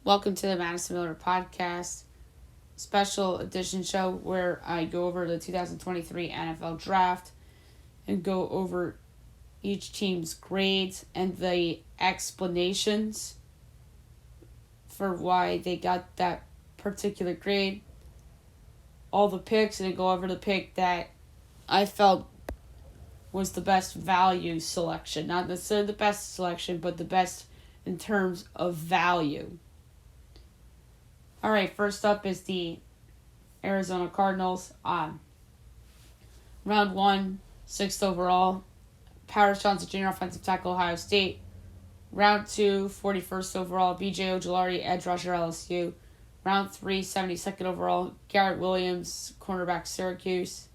Welcome to the Madison Miller Podcast special edition show where I go over the 2023 NFL Draft and go over each team's grades and the explanations for why they got that particular grade. All the picks, and go over the pick that I felt was the best value selection. Not necessarily the best selection, but the best in terms of value. Alright, first up is the Arizona Cardinals. Round 1, 6th overall, Paris Johnson Jr., offensive tackle, Ohio State. Round 2, 41st overall, B.J. Ojulari, edge rusher, LSU. Round 3, 72nd overall, Garrett Williams, cornerback, Syracuse.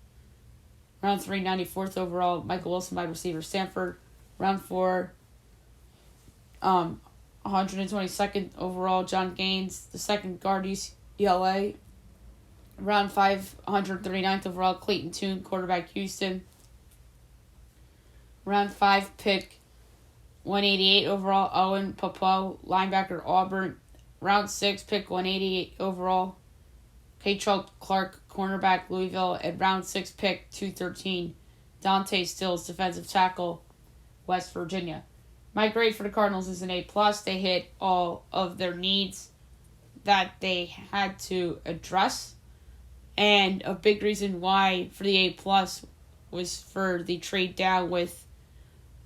Round 3, 94th overall, Michael Wilson, wide receiver, Stanford. Round 4, 122nd overall, John Gaines, the second guard, UCLA. Round 5, 139th overall, Clayton Tune, quarterback, Houston. Round 5, pick 188 overall, Owen Pappoe, linebacker, Auburn. Round 6, pick 188 overall, Kei'Trel Clark, cornerback, Louisville. And round 6, pick 213, Dante Stills, defensive tackle, West Virginia. My grade for the Cardinals is an A+. They hit all of their needs that they had to address. And a big reason why for the A+ was for the trade down with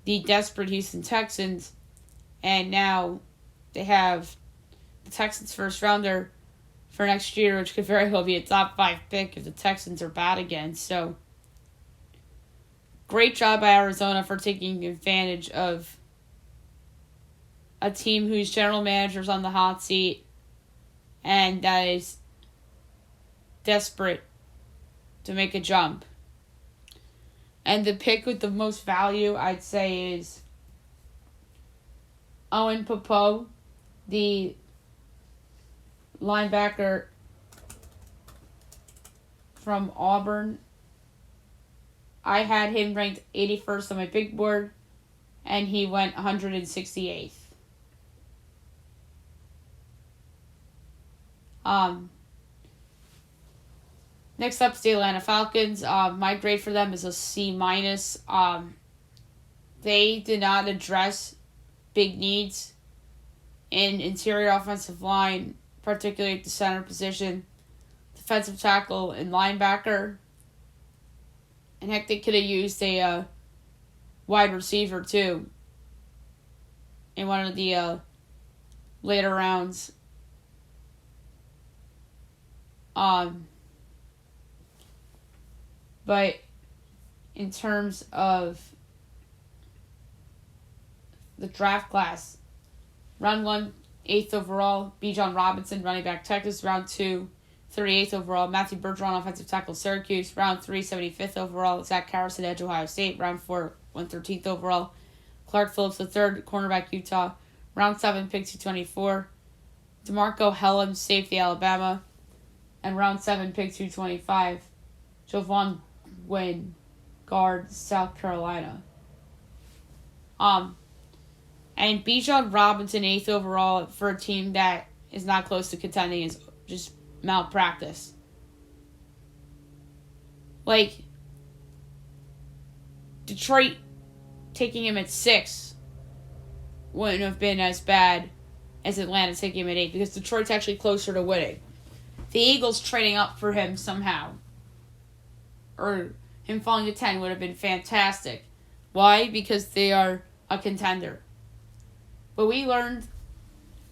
the desperate Houston Texans. And now they have the Texans first rounder for next year, which could very well be a top 5 pick if the Texans are bad again. So, great job by Arizona for taking advantage of a team whose general manager's on the hot seat and that is desperate to make a jump. And the pick with the most value, I'd say, is Owen Pappoe, the linebacker from Auburn. I had him ranked 81st on my big board, and he went 168th. Next up is the Atlanta Falcons. My grade for them is a C-. They did not address big needs in interior offensive line, particularly at the center position, defensive tackle, and linebacker. And heck, they could have used a wide receiver too in one of the later rounds. But in terms of the draft class, round 1, 8th overall, Bijan Robinson, running back, Texas. Round 2, 38th overall, Matthew Bergeron, offensive tackle, Syracuse. Round 3, 75th overall, Zach Harrison, edge, Ohio State. Round 4, 113th overall, Clark Phillips III, cornerback, Utah. Round 7, pick 224, DeMarco Hellams, safety, Alabama. And round 7, pick 225, Jovan Wynn, guard, South Carolina. And Bijan Robinson, 8th overall, for a team that is not close to contending, is just malpractice. Like, Detroit taking him at 6 wouldn't have been as bad as Atlanta taking him at 8, because Detroit's actually closer to winning. The Eagles trading up for him somehow, or him falling to 10, would have been fantastic. Why? Because they are a contender. What we learned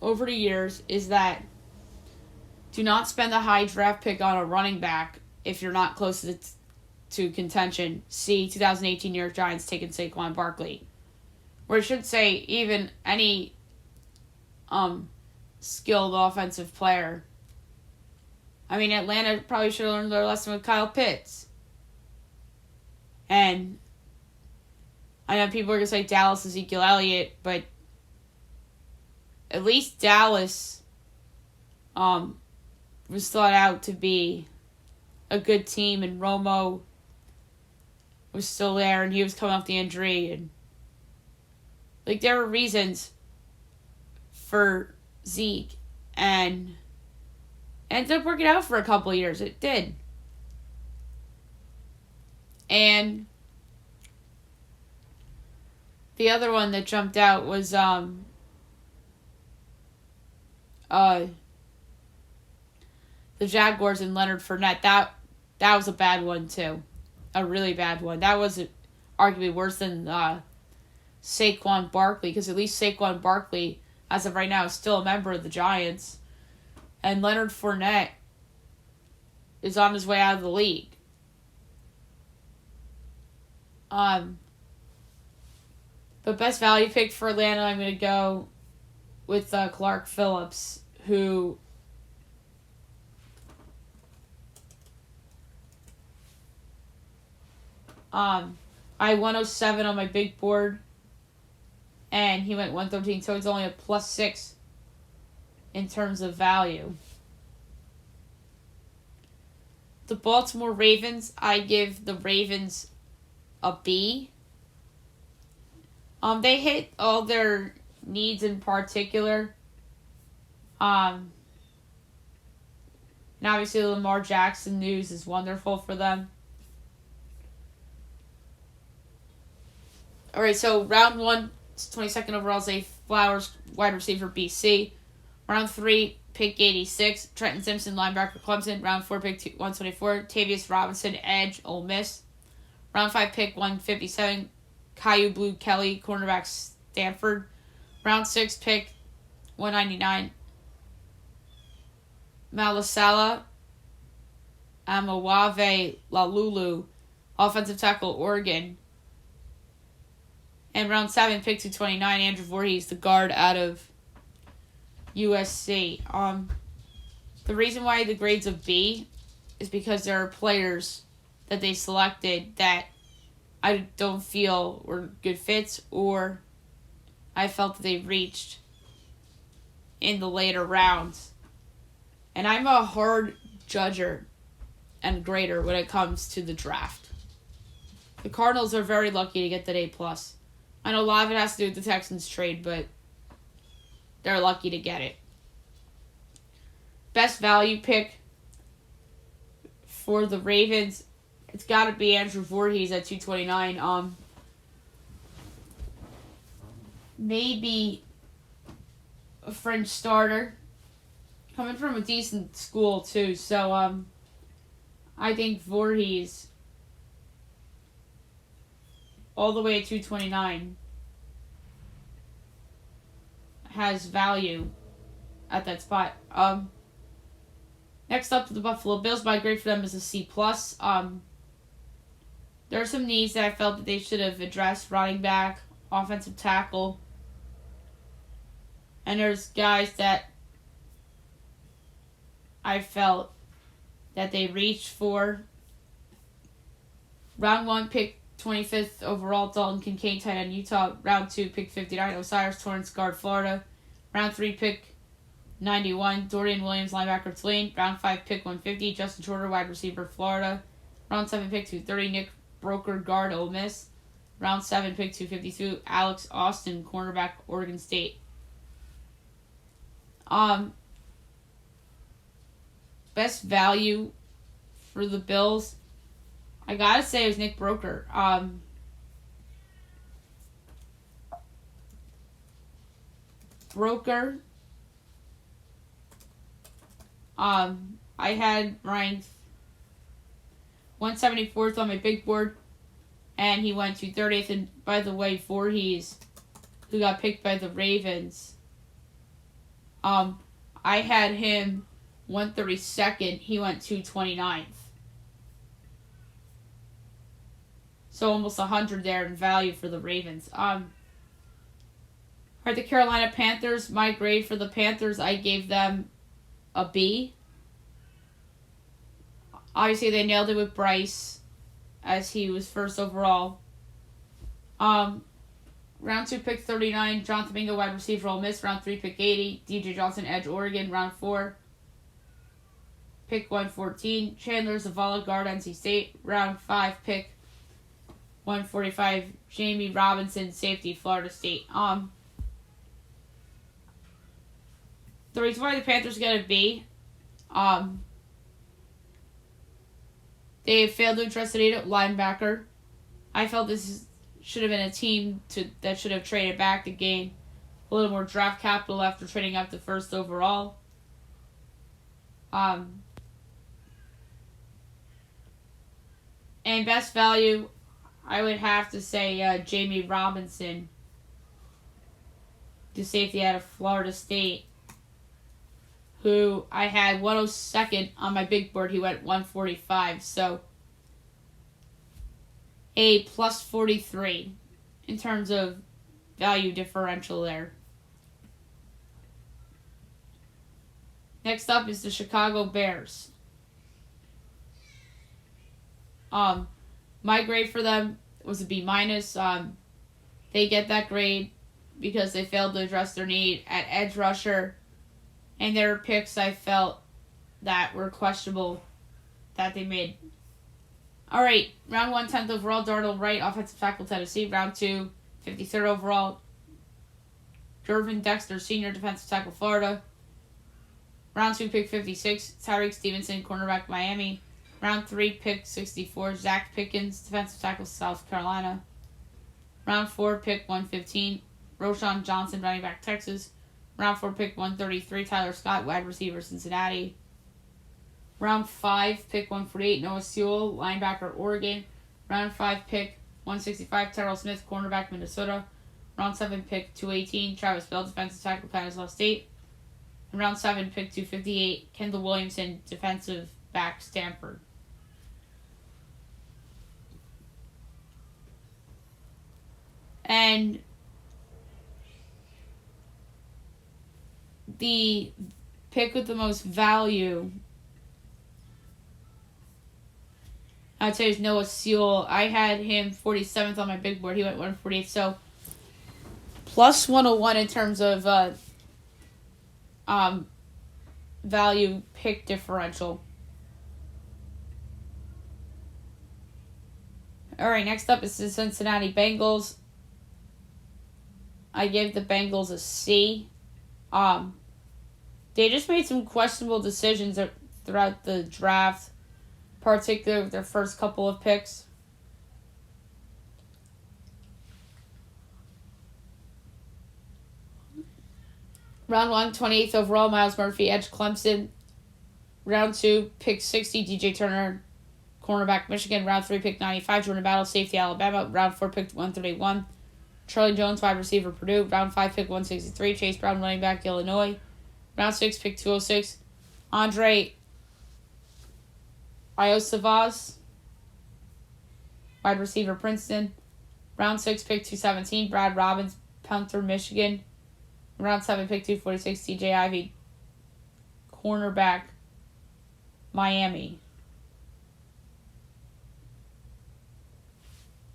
over the years is that do not spend a high draft pick on a running back if you're not close to contention. See 2018 New York Giants taking Saquon Barkley. Or I should say even any skilled offensive player. I mean, Atlanta probably should have learned their lesson with Kyle Pitts. And I know people are going to say Dallas, Ezekiel Elliott, but at least Dallas was thought out to be a good team, and Romo was still there, and he was coming off the injury, and like there were reasons for Zeke and it ended up working out for a couple of years. It did. And the other one that jumped out was the Jaguars and Leonard Fournette. That was a bad one too, a really bad one. That was arguably worse than Saquon Barkley, because at least Saquon Barkley, as of right now, is still a member of the Giants, and Leonard Fournette is on his way out of the league. But best value pick for Atlanta, I'm going to go with Clark Phillips, who I 107 on my big board, and he went 113, so it's only a +6 in terms of value. The Baltimore Ravens, I give the Ravens a B. They hit all their needs in particular. And obviously Lamar Jackson news is wonderful for them. Alright, so round 1, 22nd overall, Zay Flowers, wide receiver, BC. Round 3, pick 86, Trenton Simpson, linebacker, Clemson. Round 4, pick 124, Tavius Robinson, edge, Ole Miss. Round 5, pick 157, Caillou Blue Kelly, cornerback, Stanford. Round 6, pick 199, Malasala Amawave Lalulu, offensive tackle, Oregon. And round 7, pick 229, Andrew Voorhees, the guard out of USC. The reason why the grade's a B is because there are players that they selected that I don't feel were good fits, or I felt that they reached in the later rounds. And I'm a hard judger and grader when it comes to the draft. The Cardinals are very lucky to get that A+. I know a lot of it has to do with the Texans trade, but they're lucky to get it. Best value pick for the Ravens, it's got to be Andrew Voorhees at 229. Maybe a French starter. Coming from a decent school, too. So, I think Voorhees, all the way at 229, has value at that spot. Next up, the Buffalo Bills. My grade for them is a C+. There are some needs that I felt that they should have addressed. Running back, offensive tackle. And there's guys that I felt that they reached for. Round 1, pick 25th overall, Dalton Kincaid, tight end, Utah. Round 2, pick 59, Osiris Torrance, guard, Florida. Round 3, pick 91, Dorian Williams, linebacker, Tulane. Round 5, pick 150, Justin Shorter, wide receiver, Florida. Round 7, pick 230, Nick Broker, guard, Ole Miss. Round 7, pick 252, Alex Austin, cornerback, Oregon State. Best value for the Bills, I gotta say it was Nick Broker. Broker, I had ranked 174th on my big board, and he went to 30th. And by the way, Voorhees, who got picked by the Ravens, I had him 132nd. He went 229th. So almost 100 there in value for the Ravens. Alright, the Carolina Panthers. My grade for the Panthers, I gave them a B. Obviously, they nailed it with Bryce, as he was first overall. Round 2, pick 39, Jonathan Mingo, wide receiver, Ole Miss. Round 3, pick 80, DJ Johnson, edge, Oregon. Round 4, pick 114, Chandler Zavala, guard, NC State. Round 5, pick 145, Jamie Robinson, safety, Florida State. The reason why the Panthers get a B, they failed to address the need at linebacker. I felt should have been a team that should have traded back to gain a little more draft capital after trading up to first overall. And best value, I would have to say Jamie Robinson, the safety out of Florida State, who I had 102nd on my big board. He went 145, so a plus 43 in terms of value differential there. Next up is the Chicago Bears. My grade for them was a B minus. They get that grade because they failed to address their need at edge rusher, and their picks I felt that were questionable that they made. All right, round 1, 10th overall, Darnell Wright, offensive tackle, Tennessee. Round 2, 53rd overall, Gervon Dexter, senior defensive tackle, Florida. Round 2, pick 56, Tyreek Stevenson, cornerback, Miami. Round 3, pick 64, Zach Pickens, defensive tackle, South Carolina. Round 4, pick 115, Roschon Johnson, running back, Texas. Round 4, pick 133, Tyler Scott, wide receiver, Cincinnati. Round 5, pick 148, Noah Sewell, linebacker, Oregon. Round 5, pick 165, Terrell Smith, cornerback, Minnesota. Round 7, pick 218, Travis Bell, defensive tackle, Kansas State. And round 7, pick 258, Kendall Williamson, defensive back, Stanford. And the pick with the most value, I'd say, is Noah Sewell. I had him 47th on my big board. He went 148th. So, plus 101 in terms of value pick differential. All right, next up is the Cincinnati Bengals. I gave the Bengals a C. They just made some questionable decisions throughout the draft, particularly with their first couple of picks. Round 1, 28th overall, Myles Murphy, edge, Clemson. Round 2, pick 60, DJ Turner, cornerback, Michigan. Round 3, pick 95, Jordan Battle, safety, Alabama. Round 4, pick 131, Charlie Jones, wide receiver, Purdue. Round 5, pick 163, Chase Brown, running back, Illinois. Round 6, pick 206, Andre Iosivas, wide receiver, Princeton. Round 6, pick 217, Brad Robbins, punter, Michigan. Round 7, pick 246, TJ Ivy, cornerback, Miami.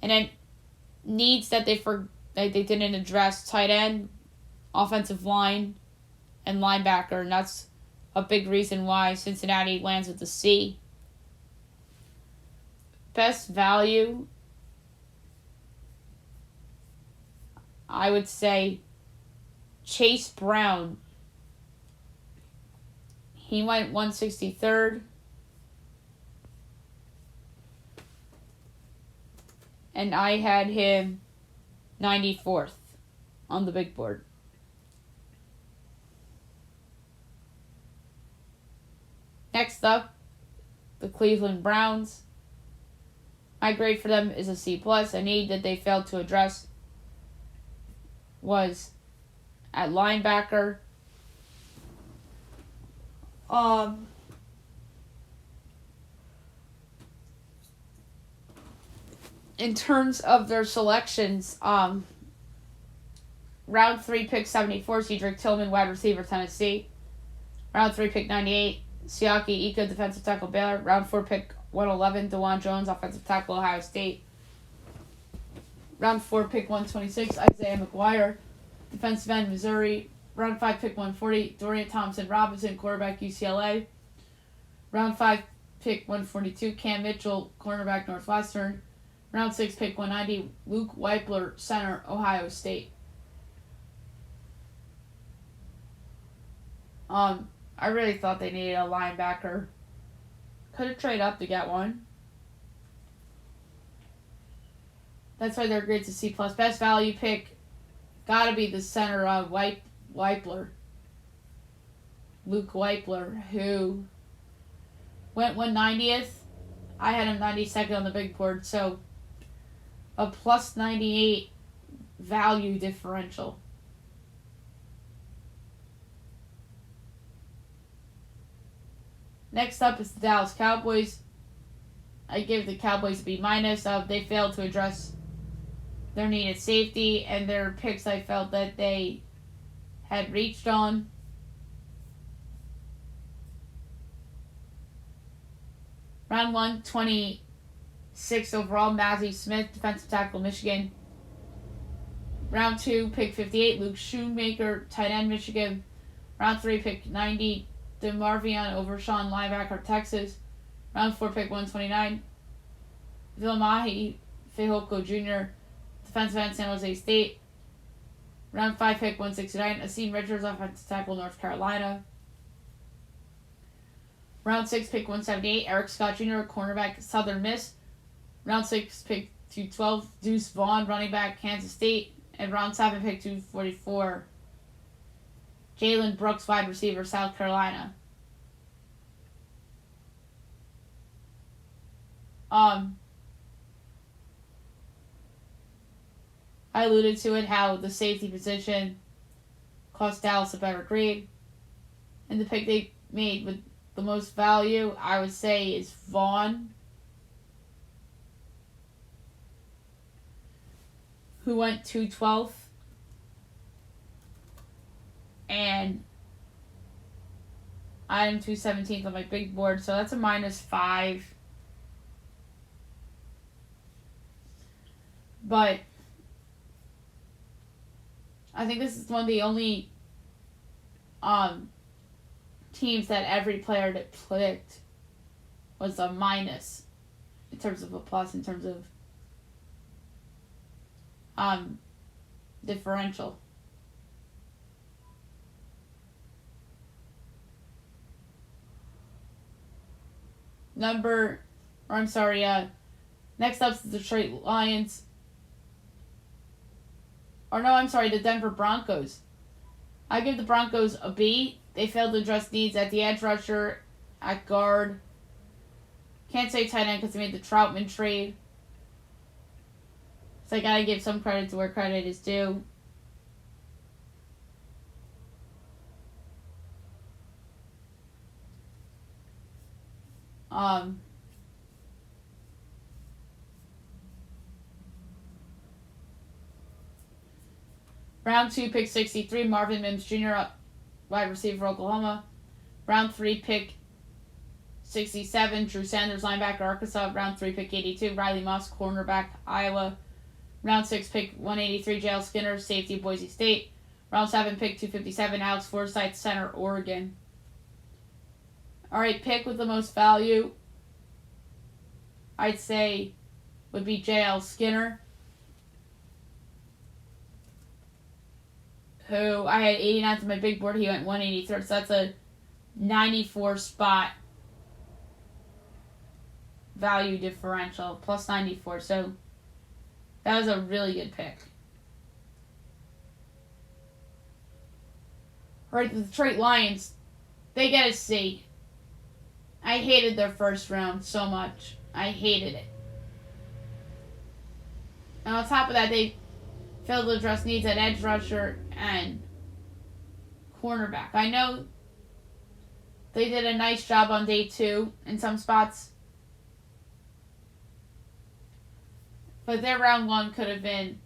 And then needs that they didn't address: tight end, offensive line, and linebacker. And that's a big reason why Cincinnati lands with the C. Best value, I would say Chase Brown. He went 163rd. And I had him 94th on the big board. Next up, the Cleveland Browns. My grade for them is a C+. A need that they failed to address was at linebacker. In terms of their selections, round 3, pick 74, Cedric Tillman, wide receiver, Tennessee. Round 3, pick 98, Siaki Ika, defensive tackle, Baylor. Round 4, pick 111, DeJuan Jones, offensive tackle, Ohio State. Round 4, pick 126, Isaiah McGuire, defensive end, Missouri. Round 5, pick 140, Dorian Thompson-Robinson, quarterback, UCLA. Round 5, pick 142, Cam Mitchell, cornerback, Northwestern. Round 6, pick 190, Luke Weipler, center, Ohio State. I really thought they needed a linebacker. Could have traded up to get one. That's why they're grades to C plus. Best value pick, gotta be the center of Weipler. Luke Weipler, who went 190th. I had him 92nd on the big board, so a plus 98 value differential. Next up is the Dallas Cowboys. I give the Cowboys a B minus. They failed to address their needed safety, and their picks I felt that they had reached on. Round 1, 26 overall, Mazi Smith, defensive tackle, Michigan. Round 2, pick 58, Luke Shoemaker, tight end, Michigan. Round 3, pick 90, DeMarvion Overshawn, linebacker, Texas. Round 4, pick 129, Vilmahi Fehoko Jr., defensive end, San Jose State. Round 5, pick 169, Asim Richards, offensive tackle, North Carolina. Round 6, pick 178, Eric Scott Jr., cornerback, Southern Miss. Round 6, pick 212, Deuce Vaughn, running back, Kansas State. And round 7, pick 244, Jalen Brooks, wide receiver, South Carolina. I alluded to it, how the safety position cost Dallas a better grade. And the pick they made with the most value, I would say, is Vaughn, who went 212th. And I'm 217th on my big board, so that's a -5. But I think this is one of the only teams that every player that picked was a minus in terms of a plus in terms of differential. Next up is the Detroit Lions. The Denver Broncos. I give the Broncos a B. They failed to address needs at the edge rusher, at guard. Can't say tight end because they made the Troutman trade. So I gotta give some credit to where credit is due. Round 2, pick 63, Marvin Mims Jr., wide receiver, Oklahoma. Round 3, pick 67, Drew Sanders, linebacker, Arkansas. Round 3, pick 82, Riley Moss, cornerback, Iowa. Round 6, pick 183, J.L. Skinner, safety, Boise State. Round 7, pick 257, Alex Forsythe, center, Oregon. Alright, pick with the most value, I'd say, would be J.L. Skinner, who I had 89th on my big board. He went 183rd, so that's a 94 spot value differential, plus 94. So that was a really good pick. Alright, the Detroit Lions, they get a C. I hated their first round so much. I hated it. And on top of that, they failed to address needs at edge rusher and cornerback. I know they did a nice job on day 2 in some spots, but their round 1 could have been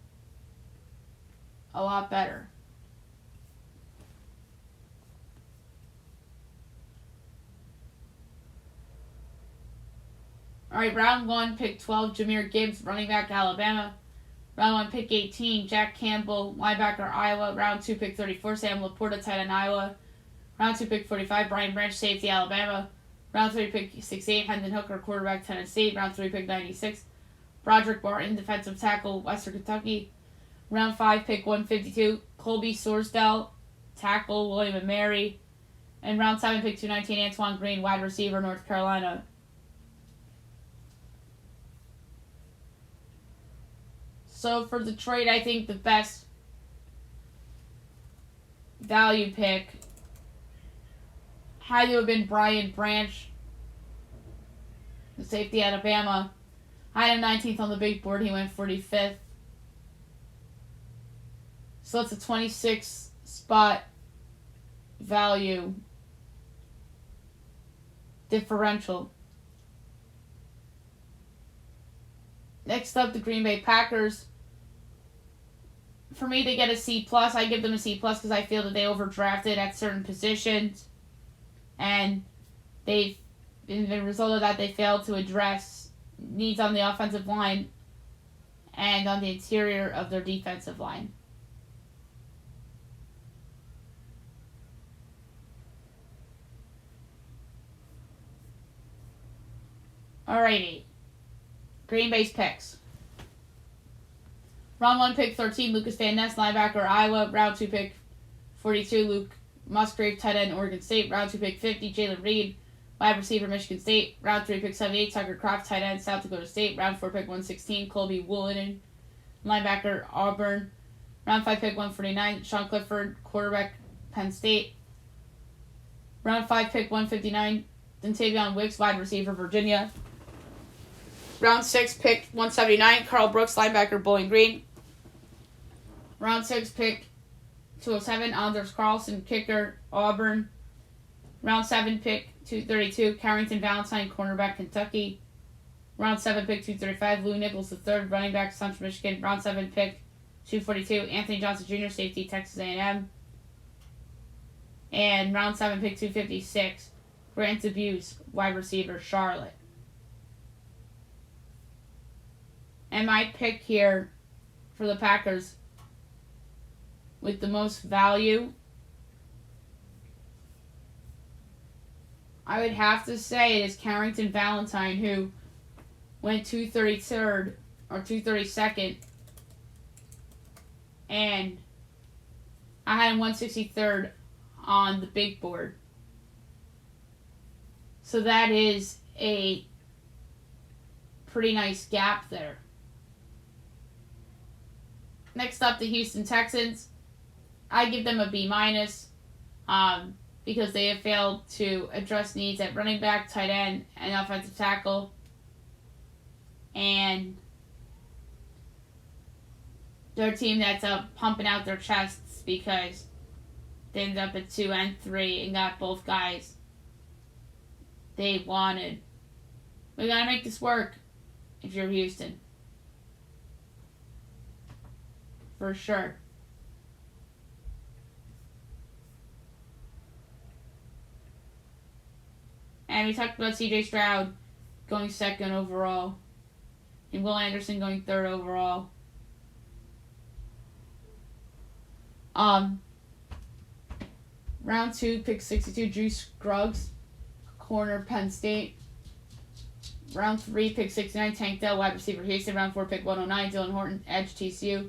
a lot better. Alright, round 1, pick 12, Jahmyr Gibbs, running back, Alabama. Round 1, pick 18, Jack Campbell, linebacker, Iowa. Round 2, pick 34, Sam Laporta, tight end, Iowa. Round 2, pick 45, Brian Branch, safety, Alabama. Round 3, pick 68, Hendon Hooker, quarterback, Tennessee. Round 3, pick 96, Broderick Barton, defensive tackle, Western Kentucky. Round 5, pick 152, Colby Sorsdale, tackle, William & Mary. And round 7, pick 219, Antoine Green, wide receiver, North Carolina. So for Detroit, I think the best value pick had to have been Brian Branch, the safety, Alabama. I had him 19th on the big board. He went 45th. So that's a 26 spot value differential. Next up, the Green Bay Packers. For me to get a C+, I give them a C+, because I feel that they overdrafted at certain positions. And in the result of that, they failed to address needs on the offensive line and on the interior of their defensive line. Alrighty. Green Bay's picks. Round 1, pick 13, Lucas Van Ness, linebacker, Iowa. Round 2, pick 42, Luke Musgrave, tight end, Oregon State. Round 2, pick 50, Jalen Reed, wide receiver, Michigan State. Round 3, pick 78, Tucker Kraft, tight end, South Dakota State. Round 4, pick 116, Colby Woolen, linebacker, Auburn. Round 5, pick 149, Sean Clifford, quarterback, Penn State. Round 5, pick 159, Dontavion Wicks, wide receiver, Virginia. Round 6, pick 179, Carl Brooks, linebacker, Bowling Green. Round 6, pick 207, Anders Carlson, kicker, Auburn. Round 7, pick 232, Carrington Valentine, cornerback, Kentucky. Round 7, pick 235, Lou Nichols III, running back, Central Michigan. Round 7, pick 242, Anthony Johnson Jr., safety, Texas A&M. And round 7, pick 256, Grant DeBuse, wide receiver, Charlotte. And my pick here for the Packers with the most value, I would have to say it is Carrington Valentine, who went 233rd or 232nd, and I had him 163rd on the big board. So that is a pretty nice gap there. Next up, the Houston Texans. I give them a B-, because they have failed to address needs at running back, tight end, and offensive tackle. And they're a team that's pumping out their chests because they ended up at 2 and 3 and got both guys they wanted. We gotta make this work if you're Houston. For sure. And we talked about C.J. Stroud going 2nd overall. And Will Anderson going 3rd overall. Round 2, pick 62, Juice Scruggs, corner, Penn State. Round 3, pick 69, Tank Dell, wide receiver, Houston. Round 4, pick 109, Dylan Horton, edge, TCU.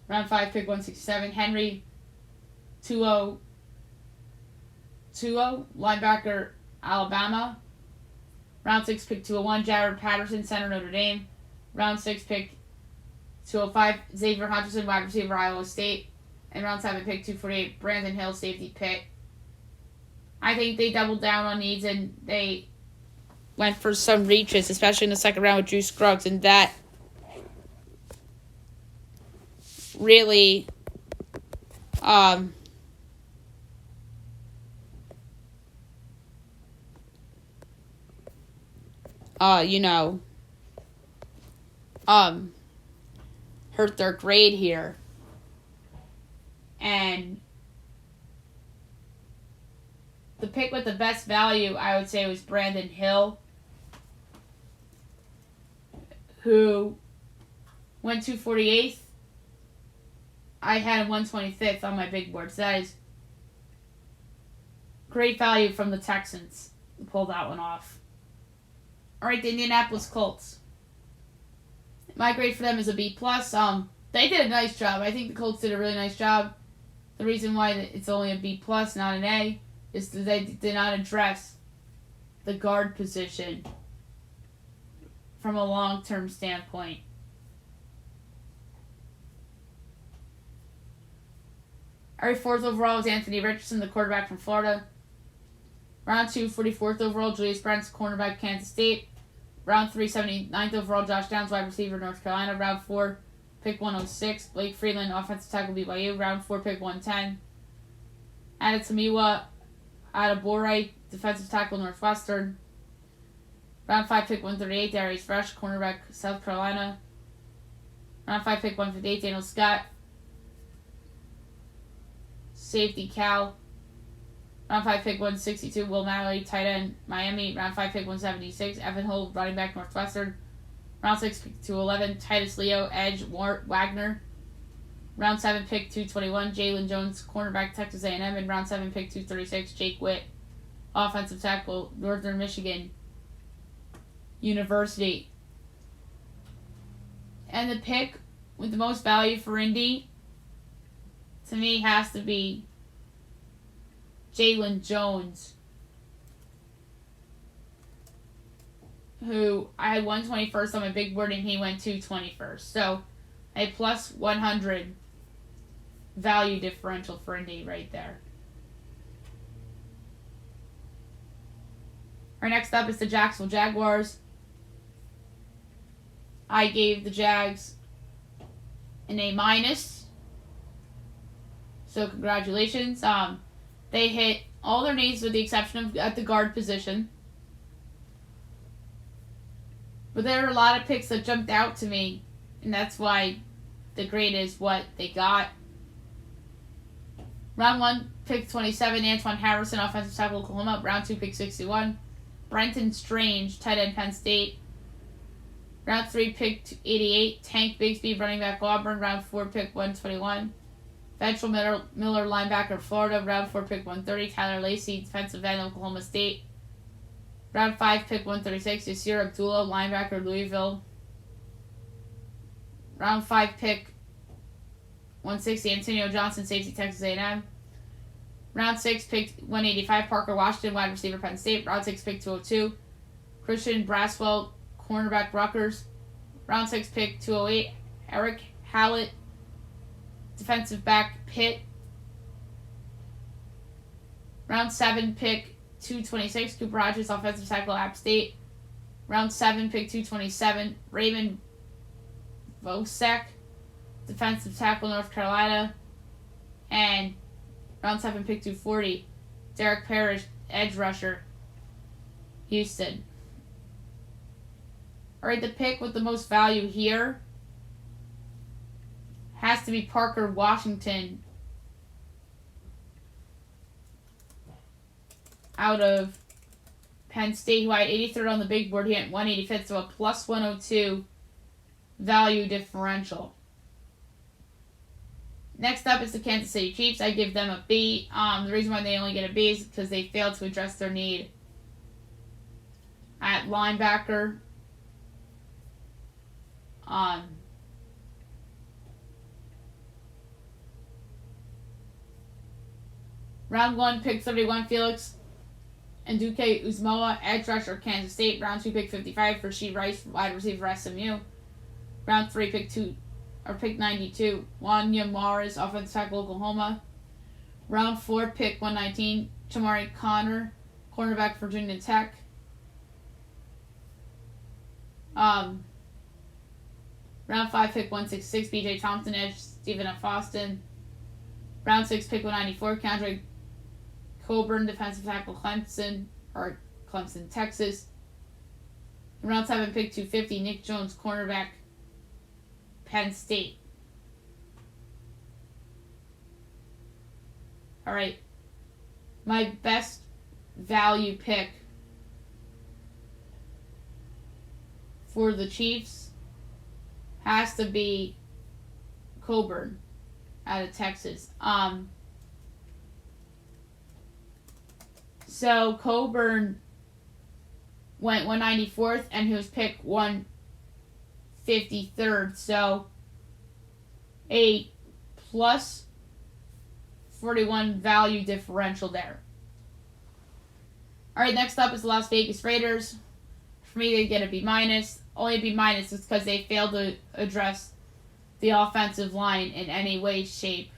Round 5, pick 167, Henry Tuo, linebacker, Alabama. Round 6, pick 201, Jared Patterson, center, Notre Dame. Round 6, pick 205, Xavier Hutchinson, wide receiver, Iowa State. And round 7, pick 248, Brandon Hill, safety, Pitt. I think they doubled down on needs and they went for some reaches, especially in the second round with Juice Scruggs, and that really hurt their grade here. And the pick with the best value, I would say, was Brandon Hill, who went 248th. I had him 125th on my big board. So that is great value from the Texans. Pull that one off. All right, the Indianapolis Colts. My grade for them is a B+. They did a nice job. I think the Colts did a really nice job. The reason why it's only a B+, not an A, is that they did not address the guard position from a long-term standpoint. All right, fourth overall is Anthony Richardson, the quarterback from Florida. Round 2, 44th overall, Julius Brents, cornerback, Kansas State. Round 3, 79th overall, Josh Downs, wide receiver, North Carolina. Round 4, pick 106, Blake Freeland, offensive tackle, BYU. Round 4, pick 110. Adetomiwa Adebawore, defensive tackle, Northwestern. Round 5, pick 138, Darius Fresh, cornerback, South Carolina. Round 5, pick 158, Daniel Scott, safety, Cal. Round 5, pick 162, Will Mallory, tight end, Miami. Round 5, pick 176, Evan Hull, running back, Northwestern. Round 6, pick 211, Titus Leo, edge, Wagner. Round 7, pick 221, Jalen Jones, cornerback, Texas A&M. And round 7, pick 236, Jake Witt, offensive tackle, Northern Michigan University. And the pick with the most value for Indy, to me, has to be Jalen Jones, who I had 121st on my big board and he went 221st. So a plus 100 value differential for Indy right there. Our next up is the Jacksonville Jaguars. I gave the Jags an A-. So congratulations. They hit all their needs with the exception of at the guard position. But there are a lot of picks that jumped out to me, and that's why the grade is what they got. Round 1, pick 27, Antoine Harrison, offensive tackle, Oklahoma. Round 2, pick 61, Brenton Strange, tight end, Penn State. Round 3, pick 88, Tank Bigsby, running back, Auburn. Round 4, pick 121, Ventrell Miller, linebacker, Florida. Round 4, pick 130, Tyler Lacey, defensive end, Oklahoma State. Round 5, pick 136, Yasir Abdullah, linebacker, Louisville. Round 5, pick 160, Antonio Johnson, safety, Texas A&M. Round 6, pick 185, Parker Washington, wide receiver, Penn State. Round 6, pick 202, Christian Braswell, cornerback, Rutgers. Round 6, pick 208, Eric Hallett, defensive back, Pitt. Round 7, pick 226, Cooper Rogers, offensive tackle, App State. Round 7, pick 227, Raymond Vosek, defensive tackle, North Carolina. And round 7, pick 240, Derek Parrish, edge rusher, Houston. Alright, the pick with the most value here has to be Parker Washington out of Penn State, who I had 83rd on the big board. He had 185th, so a plus 102 value differential. Next up is the Kansas City Chiefs. I give them a B. The reason why they only get a B is because they failed to address their need at linebacker. Round 1, pick 31, Felix Nduke Uzmoa, edge rusher, Kansas State. Round 2, pick 55, Rashee Rice, wide receiver, SMU. Round 3, pick 92, Wanya Morris, offensive tackle, Oklahoma. Round 4, pick 119, Tamari Connor, cornerback, Virginia Tech. Round 5, pick 166, BJ Thompson, edge, Stephen F. Austin. Round 6, pick 194, Kendrick Coburn, defensive tackle, Clemson, Texas. Round 7, pick 250, Nick Jones, cornerback, Penn State. Alright. My best value pick for the Chiefs has to be Coburn out of Texas. So Coburn went 194th and he was picked 153rd. So a plus 41 value differential there. All right, next up is the Las Vegas Raiders. For me, they get a B minus. Only B minus is because they failed to address the offensive line in any way, shape,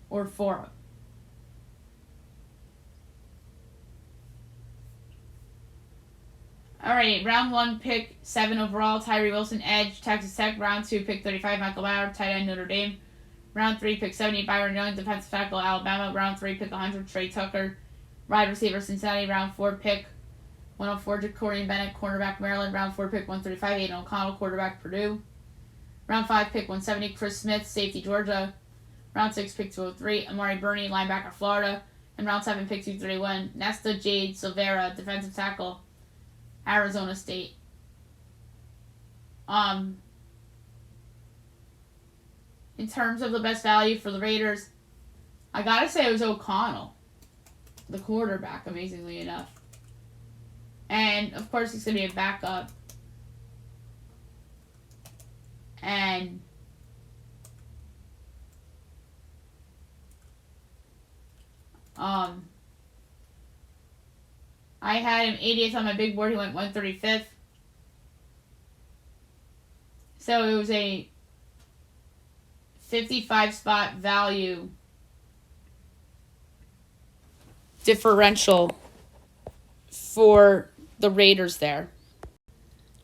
or form. Alright, round 1, pick 7 overall, Tyree Wilson, edge, Texas Tech. Round 2, pick 35, Michael Bauer, tight end, Notre Dame. Round 3, pick 70, Byron Young, defensive tackle, Alabama. Round 3, pick 100, Trey Tucker, wide receiver, Cincinnati. Round 4, pick 104, Jacorian Bennett, cornerback, Maryland. Round 4, pick 135, Aiden O'Connell, quarterback, Purdue. Round 5, pick 170, Chris Smith, safety, Georgia. Round 6, pick 203, Amari Burney, linebacker, Florida. And round 7, pick 231, Nesta Jade Silvera, defensive tackle, Arizona State. In terms of the best value for the Raiders, I gotta say it was O'Connell, the quarterback, amazingly enough. And, of course, he's gonna be a backup. And I had him 80th on my big board. He went 135th. So it was a 55 spot value differential for the Raiders there.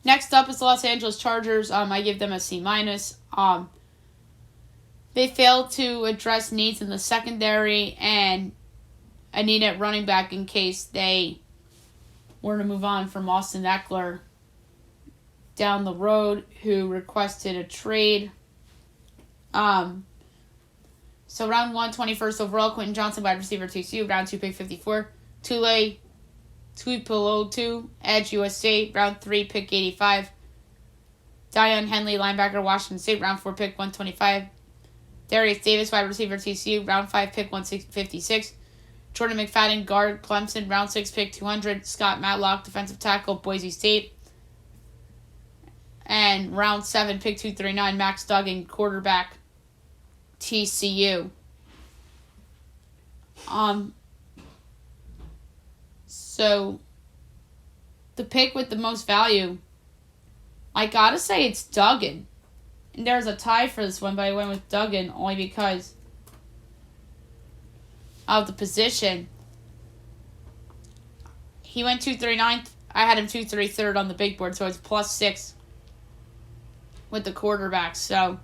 Next up is the Los Angeles Chargers. I give them a C minus. They failed to address needs in the secondary and a need at running back in case they were to move on from Austin Eckler down the road, who requested a trade. So round 1, 21st overall, Quentin Johnson, wide receiver, TCU. Round 2, pick 54, Tule Tuipulotu, edge, USC. Round 3, pick 85, Dion Henley, linebacker, Washington State. Round 4, pick 125, Darius Davis, wide receiver, TCU. Round 5, pick 156, Jordan McFadden, guard, Clemson. Round 6, pick 200, Scott Matlock, defensive tackle, Boise State. And round 7, pick 239, Max Duggan, quarterback, TCU. So the pick with the most value, I gotta say it's Duggan. And there's a tie for this one, but I went with Duggan only because of the position. He went 239. I had him 233rd on the big board, so it's +6 with the quarterback. So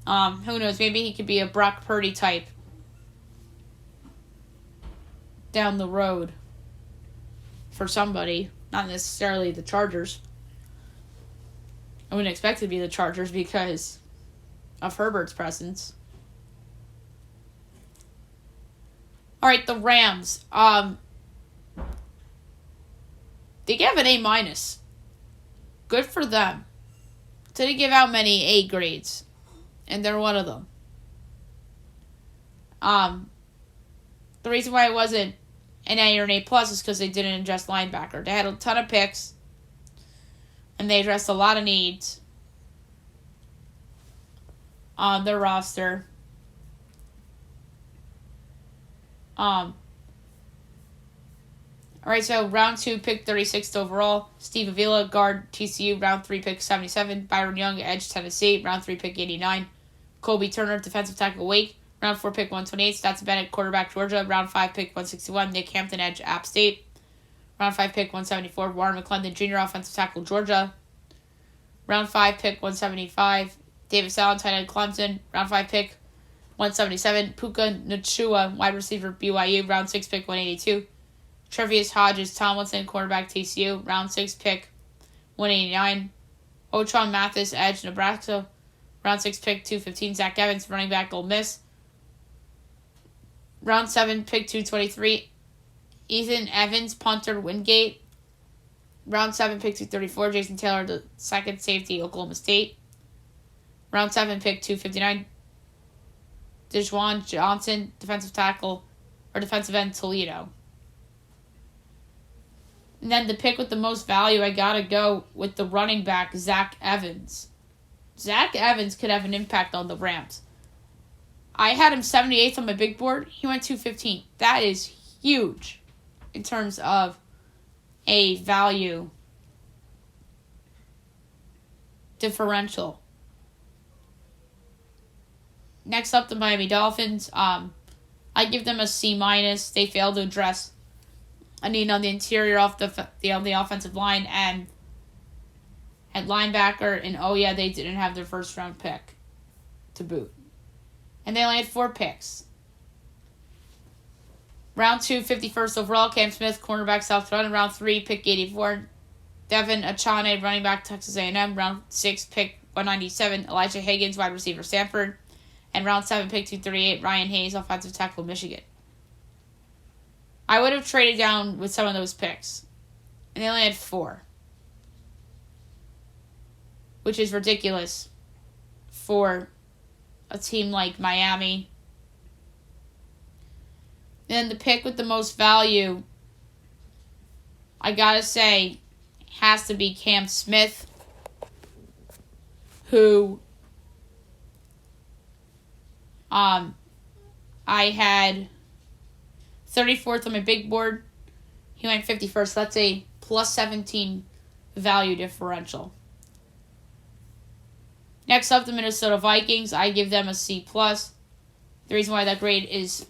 who knows? Maybe he could be a Brock Purdy type down the road for somebody, not necessarily the Chargers. I wouldn't expect it to be the Chargers because of Herbert's presence. All right, the Rams. They gave an A minus. Good for them. Didn't give out many A grades, and they're one of them. The reason why it wasn't an A or an A plus is because they didn't address linebacker. They had a ton of picks, and they addressed a lot of needs on their roster. Alright, so round 2, pick 36th overall, Steve Avila, guard, TCU. Round 3, pick 77, Byron Young, edge, Tennessee. Round 3, pick 89, Colby Turner, defensive tackle, Wake. Round 4, pick 128, Stetson Bennett, quarterback, Georgia. Round 5, pick 161, Nick Hampton, edge, App State. Round 5, pick 174, Warren McClendon Jr., offensive tackle, Georgia. Round 5, pick 175, Davis Allen, tight end, Clemson. Round 5, pick 177, Puka Nacua, wide receiver, BYU. Round 6, pick 182, Trevius Hodges Tomlinson, quarterback, TCU. Round 6, pick 189, Otron Mathis, edge, Nebraska. Round 6, pick 215, Zach Evans, running back, Ole Miss. Round 7, pick 223, Ethan Evans, punter, Wingate. Round 7, pick 234, Jason Taylor, the second safety, Oklahoma State. Round 7, pick 259, Dejuan Johnson, defensive tackle, or defensive end, Toledo. And then the pick with the most value, I gotta go with the running back, Zach Evans. Zach Evans could have an impact on the Rams. I had him 78th on my big board. He went 215. That is huge in terms of a value differential. Next up, the Miami Dolphins. I give them a C-. They failed to address a need on the interior of the offensive line and at linebacker. And, they didn't have their first-round pick to boot. And they only had 4 picks. Round 2, 51st overall, Cam Smith, cornerback, South Carolina. Round 3, pick 84, Devin Achane, running back, Texas A&M. Round 6, pick 197, Elijah Higgins, wide receiver, Stanford. And round 7, pick 238, Ryan Hayes, offensive tackle, Michigan. I would have traded down with some of those picks. And they only had 4. Which is ridiculous for a team like Miami. And the pick with the most value, I gotta say, has to be Cam Smith, who I had 34th on my big board. He went 51st. That's a plus 17 value differential. Next up, the Minnesota Vikings. I give them a C+. The reason why that grade is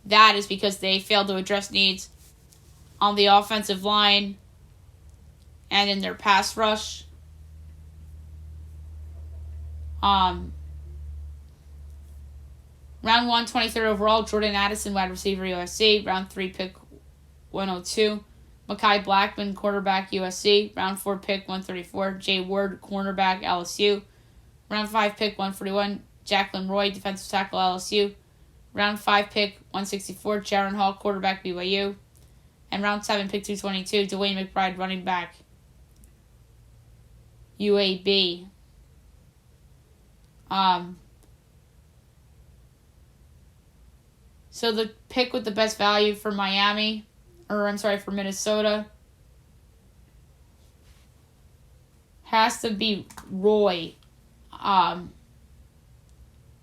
because they failed to address needs on the offensive line and in their pass rush. Round 1, 23rd overall, Jordan Addison, wide receiver, USC. Round 3, pick 102, Mekhi Blackman, quarterback, USC. Round 4, pick 134, Jay Ward, cornerback, LSU. Round 5, pick 141, Jacqueline Roy, defensive tackle, LSU. Round 5, pick 164, Jaron Hall, quarterback, BYU. And round 7, pick 222, Dwayne McBride, running back, UAB. So the pick with the best value for for Minnesota, has to be Roy. I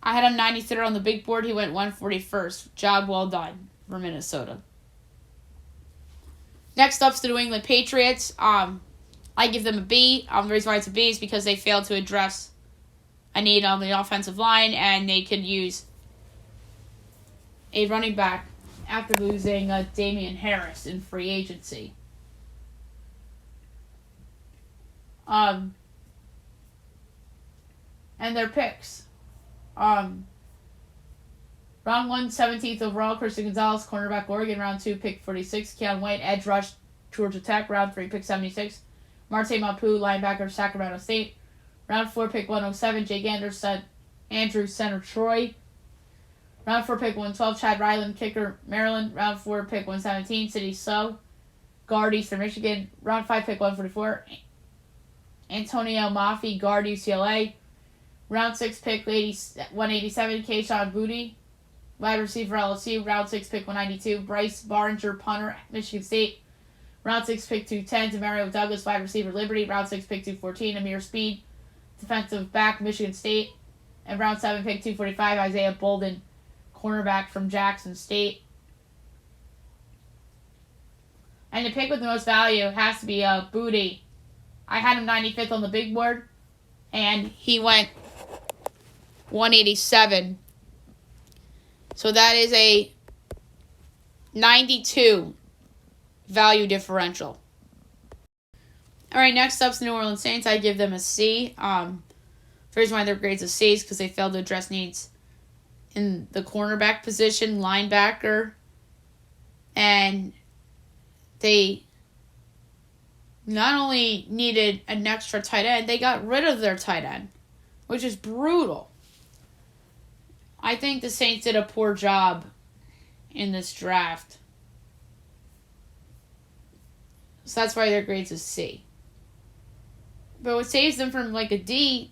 had him 93rd on the big board. He went 141st. Job well done for Minnesota. Next up's the New England Patriots. I give them a B. The reason why it's a B is because they failed to address a need on the offensive line, and they could use a running back after losing Damian Harris in free agency. And their picks. Round 1, 17th overall, Christian Gonzalez, cornerback, Oregon. Round 2, pick 46, Keon White, edge rush, Georgia Tech. Round 3, pick 76, Marte Mapu, linebacker, Sacramento State. Round 4, pick 107, Jake Anderson, Andrew, center, Troy. Round 4, pick 112, Chad Ryland, kicker, Maryland. Round 4, pick 117, City So, guard, Eastern Michigan. Round 5, pick 144, Antonio Mafi, guard, UCLA. Round 6, pick 187, Kayshon Boutte, wide receiver, LSU. Round 6, pick 192, Bryce Baringer, punter, Michigan State. Round 6, pick 210, Demario Douglas, wide receiver, Liberty. Round 6, pick 214, Amir Speed, defensive back, Michigan State. And round 7, pick 245, Isaiah Bolden, cornerback from Jackson State. And the pick with the most value has to be Boutte. I had him 95th on the big board, and he went 187. So that is a 92 value differential. All right, next up's the New Orleans Saints. I give them a C. The reason why their grades are C is because they failed to address needs in the cornerback position, linebacker, and they not only needed an extra tight end, they got rid of their tight end, which is brutal. I think the Saints did a poor job in this draft. So that's why their grades is C. But what saves them from like a D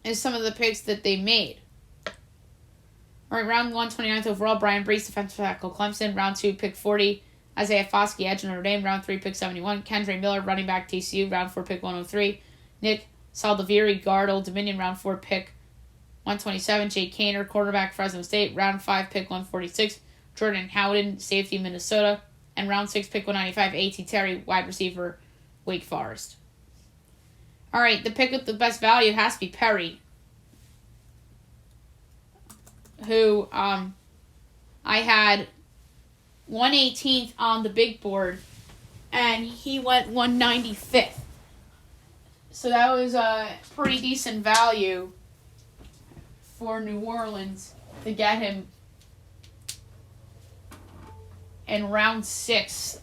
is some of the picks that they made. All right, round 1, 29th overall, Brian Brees, defensive tackle, Clemson. Round 2, pick 40, Isaiah Foskey, edge, Notre Dame. Round 3, pick 71, Kendre Miller, running back, TCU. Round 4, pick 103, Nick Saldiveri, guard, Old Dominion. Round 4, pick 127. Jake Kaner, quarterback, Fresno State. Round 5, pick 146. Jordan Howden, safety, Minnesota. And round 6, pick 195. A.T. Terry, wide receiver, Wake Forest. All right, the pick with the best value has to be Perry, who I had 118th on the big board, and he went 195th. So that was a pretty decent value for New Orleans to get him in round 6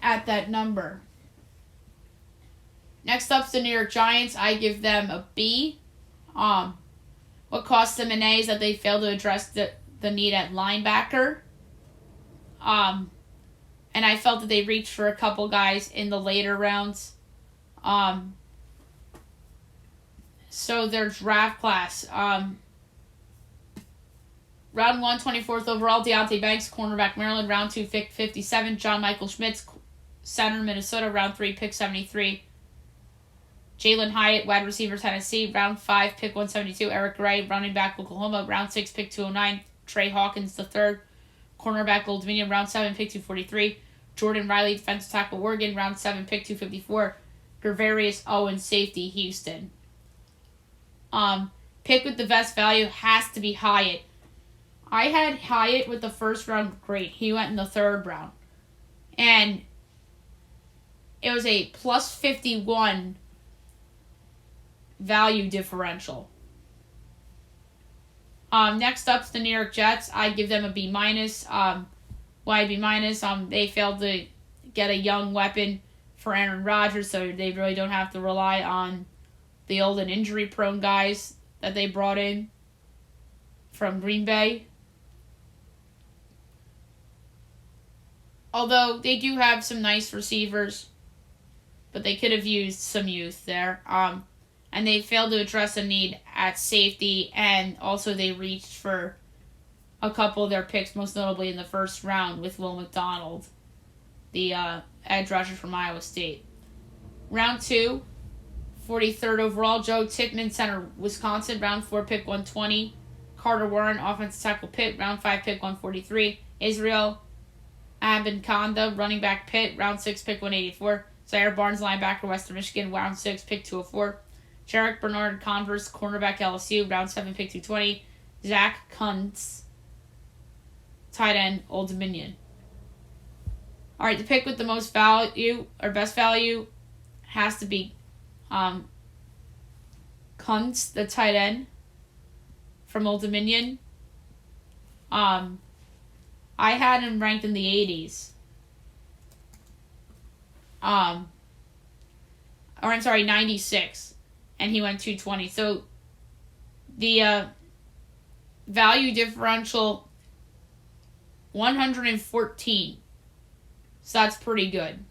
at that number. Next up's the New York Giants. I give them a B. What cost them an A is that they failed to address the need at linebacker. And I felt that they reached for a couple guys in the later rounds. So their draft class. Round 1, 24th overall, Deonte Banks, cornerback, Maryland. Round 2, pick 57, John Michael Schmitz, center, Minnesota. Round 3, pick 73, Jalen Hyatt, wide receiver, Tennessee. Round 5, pick 172, Eric Gray, running back, Oklahoma. Round 6, pick 209, Trey Hawkins III, cornerback, Old Dominion. Round 7, pick 243, Jordan Riley, defensive tackle, Oregon. Round 7, pick 254, Gervarius Owens, safety, Houston. Pick with the best value has to be Hyatt. I had Hyatt with the first round grade. He went in the third round. And it was a plus 51 value differential. Next up's the New York Jets. I give them a B minus. Why B minus? They failed to get a young weapon for Aaron Rodgers, so they really don't have to rely on the old and injury-prone guys that they brought in from Green Bay. Although they do have some nice receivers, but they could have used some youth there. And they failed to address a need at safety, and also they reached for a couple of their picks, most notably in the first round with Will McDonald, the edge rusher from Iowa State. Round 2, 43rd overall, Joe Tippmann, center, Wisconsin. Round 4, pick 120, Carter Warren, offensive tackle, Pitt. Round 5, pick 143, Israel Abanikanda, running back, Pitt. Round 6, pick 184, Zaire Barnes, linebacker, Western Michigan. Round 6, pick 204, Jarek Bernard, Converse, cornerback, LSU. Round 7, pick 220, Zach Kuntz, tight end, Old Dominion. All right, the pick with the most value, or best value, has to be Kuntz, the tight end from Old Dominion. I had him ranked in the 80s. 96. And he went 220. So the value differential, 114. So that's pretty good.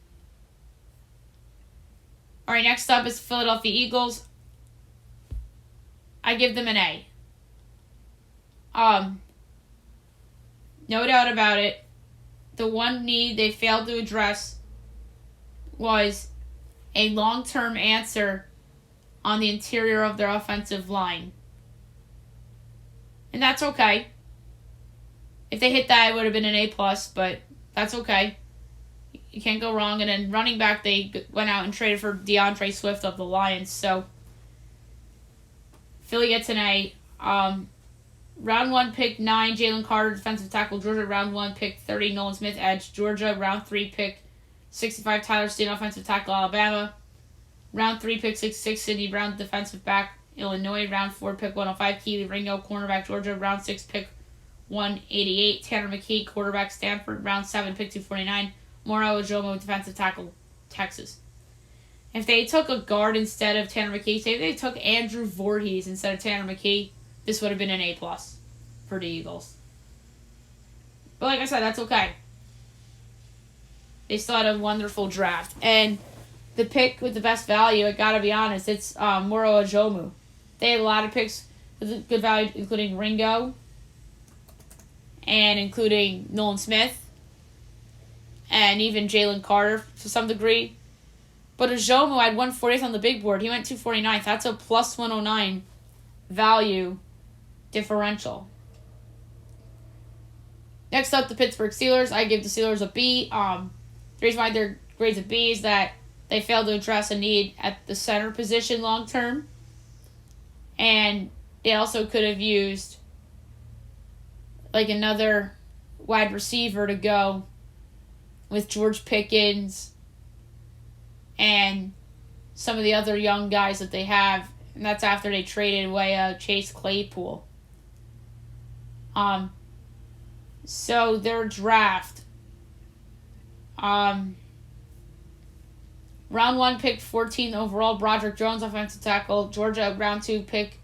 All right, next up is Philadelphia Eagles. I give them an A. No doubt about it. The one need they failed to address was a long-term answer on the interior of their offensive line. And that's okay. If they hit that, it would have been an A+, but that's okay. You can't go wrong. And then running back, they went out and traded for DeAndre Swift of the Lions. So Philly gets an A. Round 1, pick 9, Jalen Carter, defensive tackle, Georgia. Round 1, pick 30, Nolan Smith, edge, Georgia. Round 3, pick 65, Tyler Steen, offensive tackle, Alabama. Round 3, pick 66, Sidney Brown, defensive back, Illinois. Round 4, pick 105, Keely Ringo, cornerback, Georgia. Round 6, pick 188, Tanner McKee, quarterback, Stanford. Round 7, pick 249, Moro Ojomo, defensive tackle, Texas. If they took a guard instead of Tanner McKee, say they took Andrew Voorhees instead of Tanner McKee, this would have been an A+ for the Eagles. But like I said, that's okay. They still had a wonderful draft. And the pick with the best value, I gotta be honest, it's Moro Ojomo. They had a lot of picks with good value, including Ringo and including Nolan Smith and even Jalen Carter to some degree. But Ojomo had 140th on the big board. He went 249th. That's a plus 109 value differential. Next up, the Pittsburgh Steelers. I give the Steelers a B. The reason why they're grades a B is that they failed to address a need at the center position long term. And they also could have used like another wide receiver to go with George Pickens and some of the other young guys that they have. And that's after they traded away Chase Claypool. So their draft. Round 1 pick 14 overall, Broderick Jones, offensive tackle, Georgia. Round 2 pick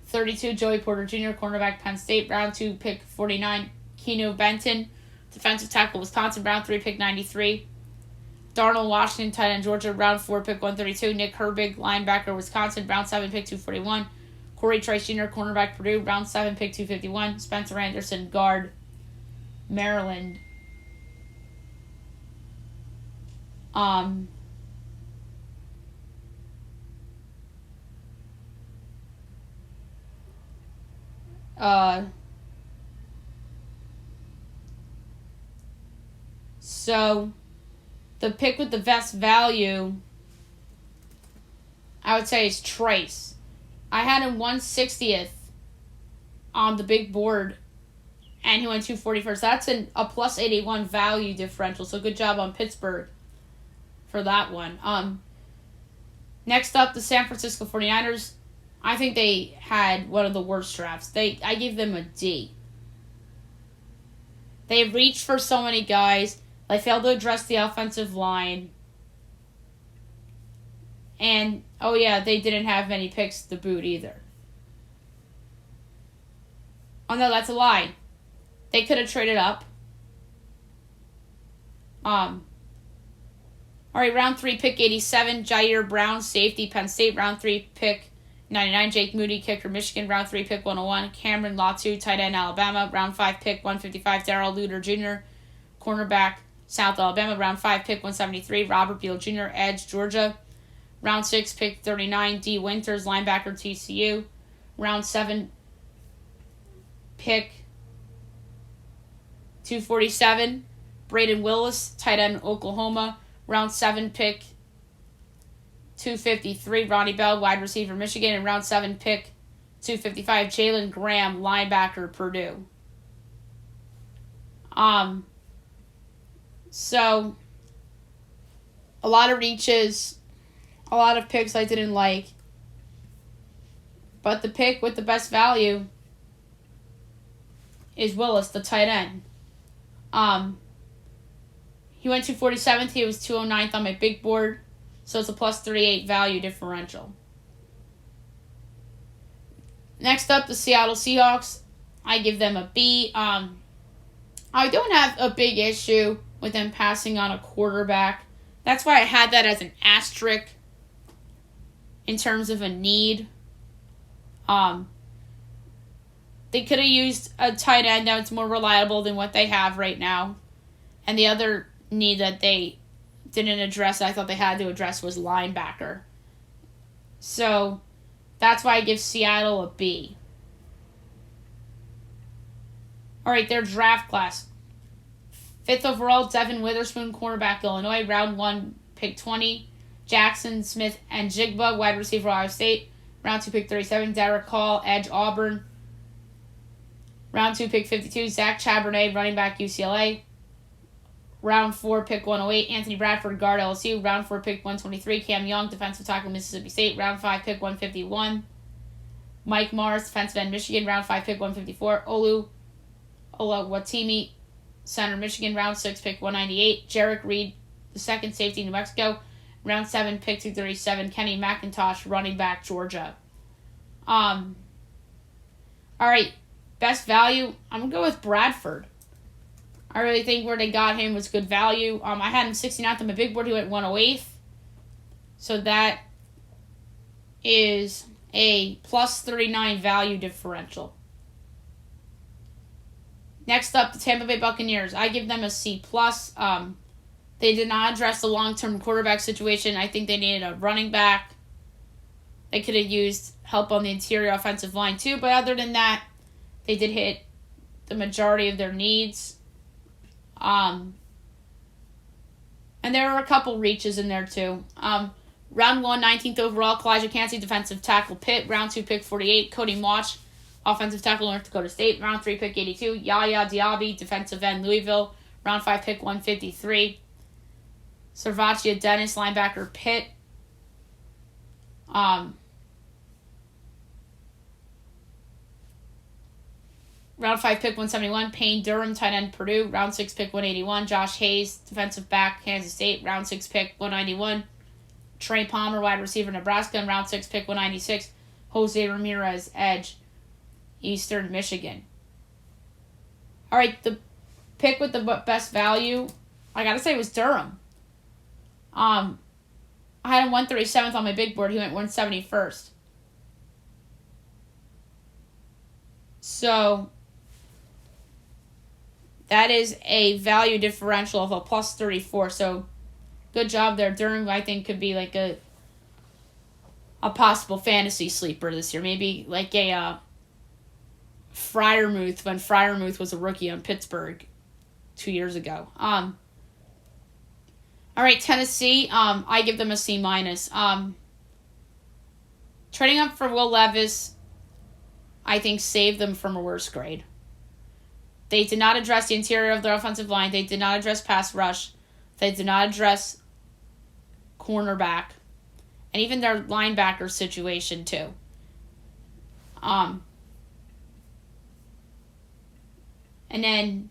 32, Joey Porter Jr., cornerback, Penn State. Round 2 pick 49, Keno Benton, defensive tackle, Wisconsin. Round 3 pick 93, Darnell Washington, tight end, Georgia. Round 4 pick 132, Nick Herbig, linebacker, Wisconsin. Round 7 pick 241, Corey Trice Jr., cornerback, Purdue. Round 7 pick 251, Spencer Anderson, guard, Maryland. So the pick with the best value, I would say, is Trice. I had him 160th on the big board, and he went 241st. That's a plus 81 value differential, so good job on Pittsburgh for that one. Next up, the San Francisco 49ers. I think they had one of the worst drafts. I give them a D. They reached for so many guys. They failed to address the offensive line. And, they didn't have many picks to boot either. Oh, no, that's a lie. They could have traded up. All right, round 3, pick 87, Jair Brown, safety, Penn State. Round 3, pick 99, Jake Moody, kicker, Michigan. Round 3, pick 101, Cameron Latu, tight end, Alabama. Round 5, pick 155, Darrell Luter Jr., cornerback, South Alabama. Round 5, pick 173, Robert Beal Jr., edge, Georgia. Round 6, pick 39, D. Winters, linebacker, TCU. Round 7, pick 247, Braden Willis, tight end, Oklahoma. Round 7, pick 253, Ronnie Bell, wide receiver, Michigan. And round 7, pick 255, Jalen Graham, linebacker, Purdue. So, a lot of reaches, a lot of picks I didn't like. But the pick with the best value is Willis, the tight end. He went 247th. He was 209th on my big board. So it's a plus 38 value differential. Next up, the Seattle Seahawks. I give them a B. I don't have a big issue with them passing on a quarterback. That's why I had that as an asterisk in terms of a need. They could have used a tight end that's more reliable than what they have right now. And the other need that they didn't address, I thought they had to address, was linebacker. So that's why I give Seattle a B. All right, their draft class. 5th overall, Devin Witherspoon, cornerback, Illinois. Round 1, pick 20, Jackson Smith and Jigba, wide receiver, Ohio State. Round 2, pick 37, Derek Hall, edge, Auburn. Round 2, pick 52, Zach Charbonnet, running back, UCLA. Round 4, pick 108, Anthony Bradford, guard, LSU. Round 4, pick 123, Cam Young, defensive tackle, Mississippi State. Round 5, pick 151, Mike Morris, defensive end, Michigan. Round 5, pick 154, Oluwatimi, center, Michigan. Round 6, pick 198, Jarek Reed, the second safety, New Mexico. Round 7, pick 237, Kenny McIntosh, running back, Georgia. All right, best value, I'm going to go with Bradford. I really think where they got him was good value. I had him 69th on my big board. He went 108th. So that is a plus 39 value differential. Next up, the Tampa Bay Buccaneers. I give them a C+. They did not address the long-term quarterback situation. I think they needed a running back. They could have used help on the interior offensive line too, but other than that, they did hit the majority of their needs. And there were a couple reaches in there too. Round 1, 19th overall, Kalijah Kancey, defensive tackle, Pitt. Round 2, pick 48, Cody Mauch, offensive tackle, North Dakota State. Round 3, pick 82, Yaya Diaby, defensive end, Louisville. Round 5, pick 153, Servatia Dennis, linebacker, Pitt. Round 5, pick 171, Payne Durham, tight end, Purdue. Round 6, pick 181, Josh Hayes, defensive back, Kansas State. Round 6, pick 191, Trey Palmer, wide receiver, Nebraska. And round 6, pick 196, Jose Ramirez, edge, Eastern Michigan. All right, the pick with the best value, I got to say, was Durham. I had him 137th on my big board. He went 171st. So that is a value differential of a plus 34. So good job there. Durham, I think, could be like a possible fantasy sleeper this year. Maybe like a Freiermuth when Freiermuth was a rookie on Pittsburgh 2 years ago. All right, Tennessee. I give them a C-. Trading up for Will Levis, I think, saved them from a worse grade. They did not address the interior of their offensive line. They did not address pass rush. They did not address cornerback. And even their linebacker situation, too. And then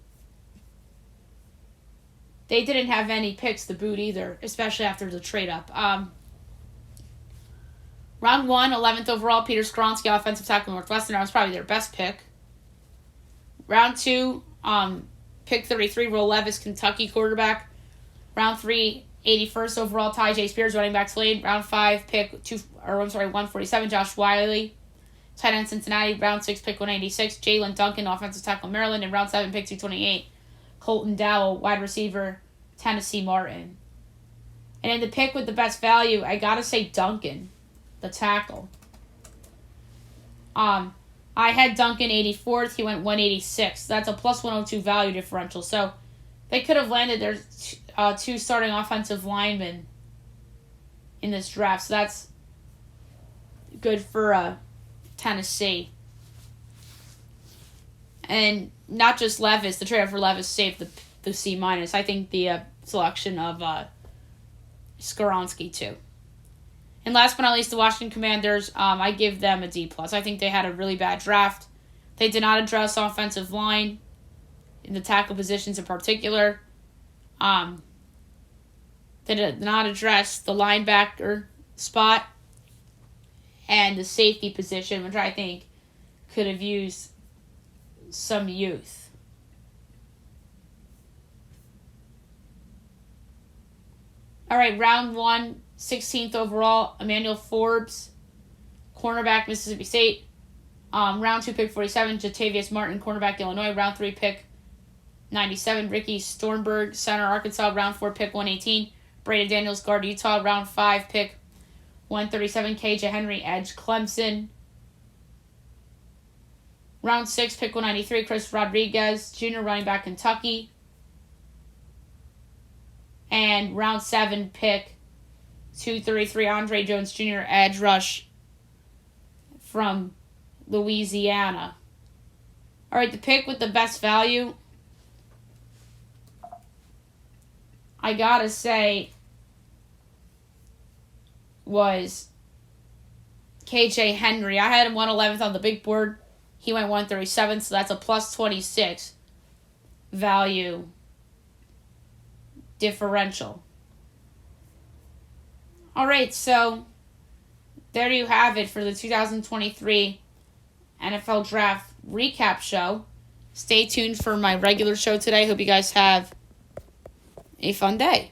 they didn't have any picks to boot either, especially after the trade-up. Round 1, 11th overall, Peter Skoronski, offensive tackle, Northwestern. That was probably their best pick. Round 2, pick 33, Will Levis, Kentucky quarterback. Round 3, 81st overall, Ty J. Spears, running back, Slade. Round 5, pick 147, Josh Wiley, tight end, Cincinnati. Round 6, pick 186, Jalen Duncan, offensive tackle, Maryland. And round 7, pick 228, Colton Dowell, wide receiver, Tennessee Martin. And in the pick with the best value, I gotta say Duncan, the tackle. I had Duncan 84th. He went 186. That's a plus 102 value differential. So they could have landed their two starting offensive linemen in this draft. So that's good for Tennessee. And not just Levis. The trade for Levis saved the C-. I think the selection of Skoronski too. And last but not least, the Washington Commanders, I give them a D+. I think they had a really bad draft. They did not address offensive line in the tackle positions in particular. They did not address the linebacker spot and the safety position, which I think could have used some youth. All right, round 1, 16th overall, Emmanuel Forbes, cornerback, Mississippi State. Round 2, pick 47, Jatavius Martin, cornerback, Illinois. Round 3, pick 97, Ricky Stormberg, center, Arkansas. Round 4, pick 118, Braden Daniels, guard, Utah. Round 5, pick 137, KJ Henry, edge, Clemson. Round 6, pick 193, Chris Rodriguez, Jr., running back, Kentucky. And round 7, pick 233, Andre Jones Jr., edge rush from Louisiana. All right, the pick with the best value, I gotta say, was KJ Henry. I had him 111th on the big board. He went 137th, so that's a plus 26 value differential. All right, so there you have it for the 2023 NFL Draft Recap Show. Stay tuned for my regular show today. Hope you guys have a fun day.